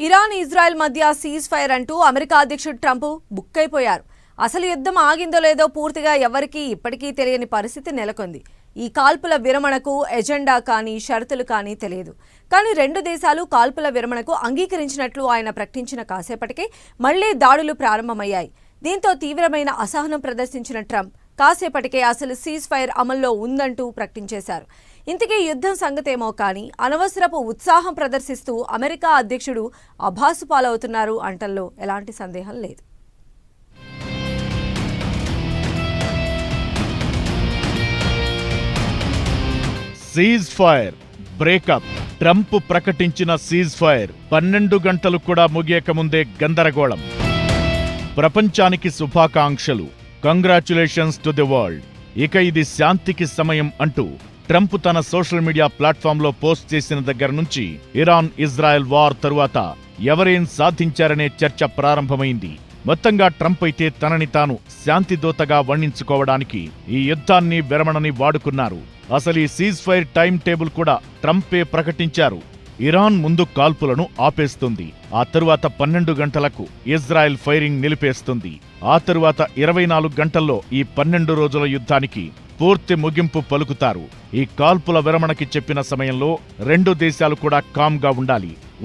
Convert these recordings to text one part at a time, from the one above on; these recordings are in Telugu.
ఇరాన్ ఇజ్రాయెల్ మధ్య సీజ్ ఫైర్ అంటూ అమెరికా అధ్యక్షుడు ట్రంప్ బుక్కైపోయారు. అసలు యుద్ధం ఆగిందో లేదో పూర్తిగా ఎవరికీ ఇప్పటికీ తెలియని పరిస్థితి నెలకొంది. ఈ కాల్పుల విరమణకు ఎజెండా కానీ షరతులు కానీ తెలియదు. కానీ రెండు దేశాలు కాల్పుల విరమణకు అంగీకరించినట్లు ఆయన ప్రకటించిన కాసేపటికే మళ్లీ దాడులు ప్రారంభమయ్యాయి. దీంతో తీవ్రమైన అసహనం ప్రదర్శించిన ట్రంప్ కాసేపటికే అసలు సీజ్ ఫైర్ అమల్లో ఉందంటూ ప్రకటించేశారు. ఇంతకీ యుద్ధం సంగతేమో కానీ అనవసరపు ఉత్సాహం ప్రదర్శిస్తూ అమెరికా అధ్యక్షుడు అభాసు పాలవుతున్నారు అంటల్లో ఎలాంటి సందేహం లేదు. Cease fire breakup. ట్రంప్ ప్రకటించిన సీజ్ ఫైర్ 12 గంటలు కూడా ముగియక ముందే గందరగోళం. ప్రపంచానికి శుభాకాంక్షలు, కంగ్రాచ్యులేషన్స్ టు ది వరల్డ్. ఇక ఇది శాంతికి సమయం అంటూ ట్రంప్ తన సోషల్ మీడియా ప్లాట్ఫామ్లో పోస్ట్ చేసిన దగ్గర నుంచి ఇరాన్ ఇజ్రాయెల్ వార్ తరువాత ఎవరేం సాధించారనే చర్చ ప్రారంభమైంది. మొత్తంగా ట్రంప్ అయితే తనని తాను శాంతిదూతగా వర్ణించుకోవడానికి ఈ యుద్ధాన్ని విరమణని వాడుకున్నారు. అసలు ఈ సీజ్ ఫైర్ టైం టేబుల్ కూడా ట్రంపే ప్రకటించారు. ఇరాన్ ముందు కాల్పులను ఆపేస్తుంది. ఆ తరువాత 12 గంటలకు ఇజ్రాయెల్ ఫైరింగ్ నిలిపేస్తుంది. ఆ తరువాత 24 గంటల్లో ఈ 12 రోజుల యుద్ధానికి పూర్తి ముగింపు పలుకుతారు. ఈ కాల్పుల విరమణకి చెప్పిన సమయంలో రెండు దేశాలు కూడా కామ్గా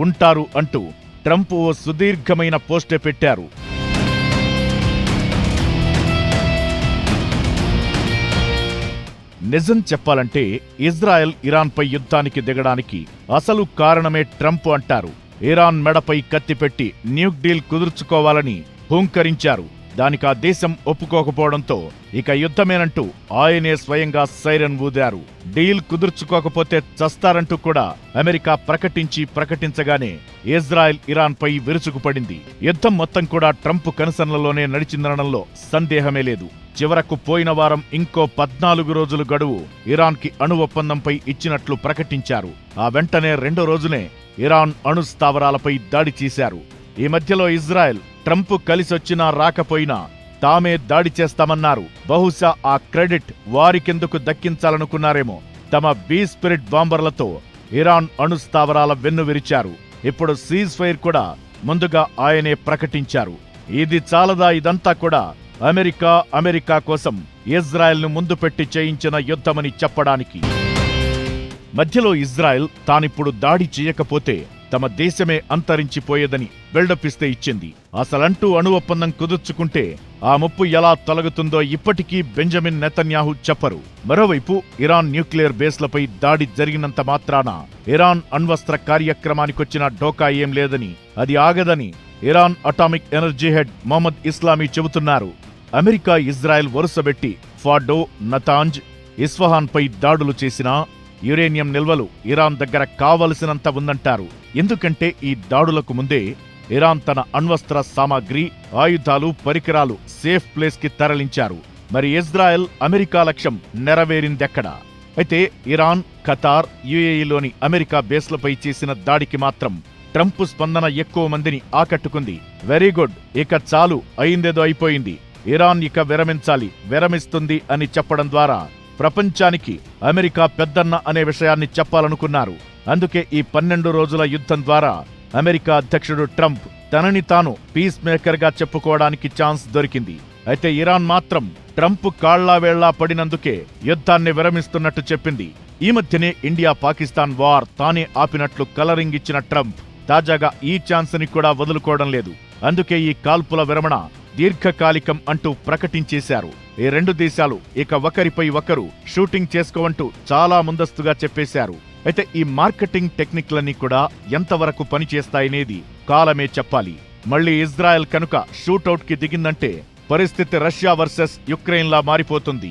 ఉంటారు అంటూ ట్రంప్ ఓ సుదీర్ఘమైన పోస్టే పెట్టారు. నిజం చెప్పాలంటే ఇజ్రాయెల్ ఇరాన్పై యుద్ధానికి దిగడానికి అసలు కారణమే ట్రంప్ అంటారు. ఇరాన్ మెడపై కత్తిపెట్టి న్యూక్ డీల్ కుదుర్చుకోవాలని హూంకరించారు. దానికి ఆ దేశం ఒప్పుకోకపోవడంతో ఇక యుద్ధమేనంటూ ఆయనే స్వయంగా సైరన్ ఊదారు. డీల్ కుదుర్చుకోకపోతే చస్తారంటూ కూడా అమెరికా ప్రకటించగానే ఇజ్రాయెల్ ఇరాన్పై విరుచుకుపడింది. యుద్ధం మొత్తం కూడా ట్రంప్ కనుసన్నలోనే నడిచిందనడంలో సందేహమే లేదు. చివరకు పోయిన వారం ఇంకో 14 రోజులు గడువు ఇరాన్కి అణు ఒప్పందంపై ఇచ్చినట్లు ప్రకటించారు. ఆ వెంటనే రెండో రోజునే ఇరాన్ అణు స్థావరాలపై దాడి చేశారు. ఈ మధ్యలో ఇజ్రాయెల్ ట్రంప్ కలిసొచ్చినా రాకపోయినా తామే దాడి చేస్తామన్నారు. బహుశా ఆ క్రెడిట్ వారికెందుకు దక్కించాలనుకున్నారేమో. తమ బీ స్పిరిట్ బాంబర్లతో ఇరాన్ అణు స్థావరాల వెన్నువిరిచారు. ఇప్పుడు సీజ్ ఫైర్ కూడా ముందుగా ఆయనే ప్రకటించారు. ఇది చాలదా ఇదంతా కూడా అమెరికా కోసం ఇజ్రాయెల్ను ముందు పెట్టి చేయించిన యుద్ధమని చెప్పడానికి. మధ్యలో ఇజ్రాయెల్ తానిప్పుడు దాడి చేయకపోతే తమ దేశమే అంతరించిపోయేదని బిల్డప్ ఇచ్చింది. అసలంటూ అణు ఒప్పందం కుదుర్చుకుంటే ఆ ముప్పు ఎలా తొలగుతుందో ఇప్పటికీ బెంజమిన్ నెతన్యాహు చెప్పరు. మరోవైపు ఇరాన్ న్యూక్లియర్ బేస్లపై దాడి జరిగినంత మాత్రాన ఇరాన్ అణ్వస్త్ర కార్యక్రమానికొచ్చిన డోకా ఏం లేదని, అది ఆగదని Iran atomic energy head Mohammad Eslami చెబుతున్నారు. అమెరికా ఇజ్రాయెల్ వరుసబెట్టి ఫార్డో, నతాంజ్, ఇస్ఫహాన్పై దాడులు చేసినా యురేనియం నిల్వలు ఇరాన్ దగ్గర కావలసినంత ఉందంటారు. ఎందుకంటే ఈ దాడులకు ముందే ఇరాన్ తన అణ్వస్త్ర సామాగ్రి, ఆయుధాలు, పరికరాలు సేఫ్ ప్లేస్ కి తరలించారు. మరి ఇజ్రాయెల్ అమెరికా లక్ష్యం నెరవేరిందెక్కడ? అయితే ఇరాన్, ఖతార్, యుఏఈలోని అమెరికా బేస్లపై చేసిన దాడికి మాత్రం ట్రంప్ స్పందన ఎక్కువ మందిని ఆకట్టుకుంది. వెరీ గుడ్, ఇక చాలు, అయిందేదో అయిపోయింది, ఇరాన్ ఇక విరమిస్తుంది అని చెప్పడం ద్వారా ప్రపంచానికి అమెరికా పెద్దన్న అనే విషయాన్ని చెప్పాలనుకున్నారు. అందుకే ఈ 12 రోజుల యుద్ధం ద్వారా అమెరికా అధ్యక్షుడు ట్రంప్ తనని తాను పీస్ మేకర్ గా చెప్పుకోవడానికి ఛాన్స్ దొరికింది. అయితే ఇరాన్ మాత్రం ట్రంప్ కాళ్లా వేళ్లా పడినందుకే యుద్ధాన్ని విరమిస్తున్నట్టు చెప్పింది. ఈ మధ్యనే ఇండియా పాకిస్తాన్ వార్ తానే ఆపినట్లు కలరింగ్ ఇచ్చిన ట్రంప్ తాజాగా ఈ ఛాన్స్ ని కూడా వదులుకోవడం లేదు. అందుకే ఈ కాల్పుల విరమణ దీర్ఘకాలికం అంటూ ప్రకటించేశారు. ఈ రెండు దేశాలు ఇక ఒకరిపై ఒకరు షూటింగ్ చేసుకోవంటూ చాలా ముందస్తుగా చెప్పేశారు. అయితే ఈ మార్కెటింగ్ టెక్నిక్లన్నీ కూడా ఎంతవరకు పనిచేస్తాయనేది కాలమే చెప్పాలి. మళ్లీ ఇజ్రాయెల్ కనుక షూటౌట్ కి దిగిందంటే పరిస్థితి రష్యా వర్సెస్ యుక్రెయిన్లా మారిపోతుంది.